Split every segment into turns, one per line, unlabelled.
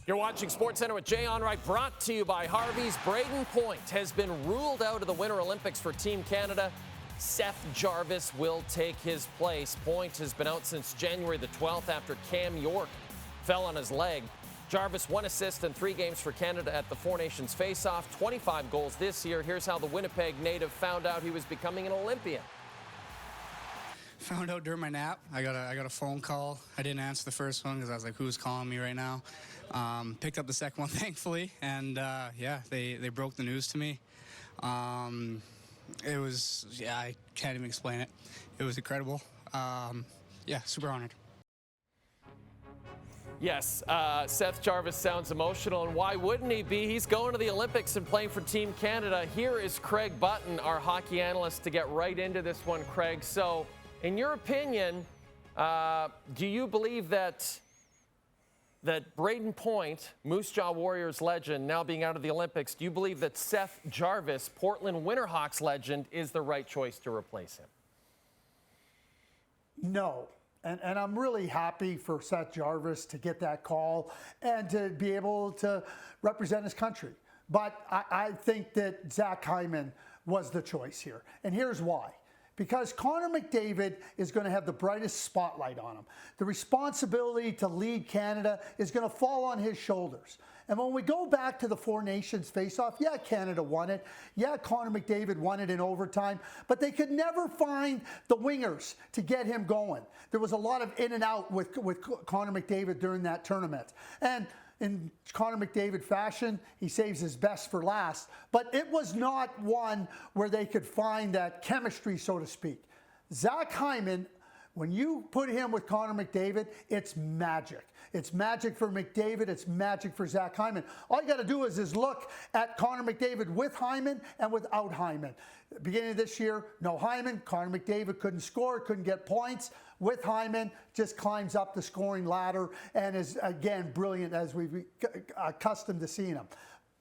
You're watching SportsCenter with Jay Onrait, brought to you by Harvey's. Brayden Point has been ruled out of the Winter Olympics for Team Canada. Seth Jarvis will take his place. Point has been out since January the 12th after Cam York fell on his leg. Jarvis 1 assist in 3 games for Canada at the Four Nations face-off, 25 goals this year. Here's how the Winnipeg native found out he was becoming an Olympian.
Found out during my nap. I got a phone call. I didn't answer the first one because I was like, who's calling me right now? Picked up the second one, thankfully, and yeah, they broke the news to me. It was, yeah, I can't even explain it. It was incredible. Yeah, super honored.
Yes, Seth Jarvis sounds emotional, and why wouldn't he be? He's going to the Olympics and playing for Team Canada. Here is Craig Button, our hockey analyst, to get right into this one, Craig. So, in your opinion, do you believe that Brayden Point, Moose Jaw Warriors legend, now being out of the Olympics, do you believe that Seth Jarvis, Portland Winterhawks legend, is the right choice to replace him?
No. And I'm really happy for Seth Jarvis to get that call and to be able to represent his country. But I think that Zach Hyman was the choice here. And here's why. Because Connor McDavid is going to have the brightest spotlight on him. The responsibility to lead Canada is going to fall on his shoulders. And when we go back to the Four Nations face-off, yeah, Canada won it. Yeah, Connor McDavid won it in overtime. But they could never find the wingers to get him going. There was a lot of in and out with Connor McDavid during that tournament. And in Connor McDavid fashion, he saves his best for last. But it was not one where they could find that chemistry, so to speak. Zach Hyman, when you put him with Connor McDavid, it's magic. It's magic for McDavid. It's magic for Zach Hyman. All you got to do is look at Connor McDavid with Hyman and without Hyman. Beginning of this year, no Hyman. Connor McDavid couldn't score, couldn't get points. With Hyman, just climbs up the scoring ladder and is, again, brilliant as we've accustomed to seeing him.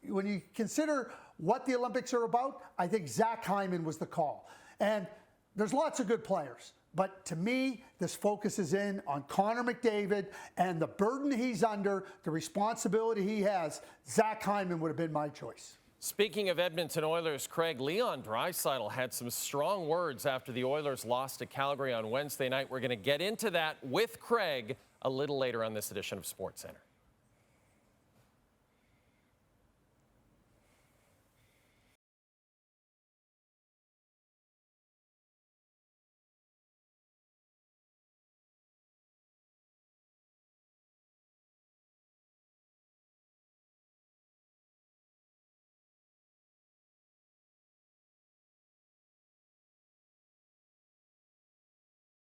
When you consider what the Olympics are about, I think Zach Hyman was the call. And there's lots of good players. But to me, this focuses in on Connor McDavid and the burden he's under, the responsibility he has. Zach Hyman would have been my choice.
Speaking of Edmonton Oilers, Craig, Leon Draisaitl had some strong words after the Oilers lost to Calgary on Wednesday night. We're going to get into that with Craig a little later on this edition of SportsCenter.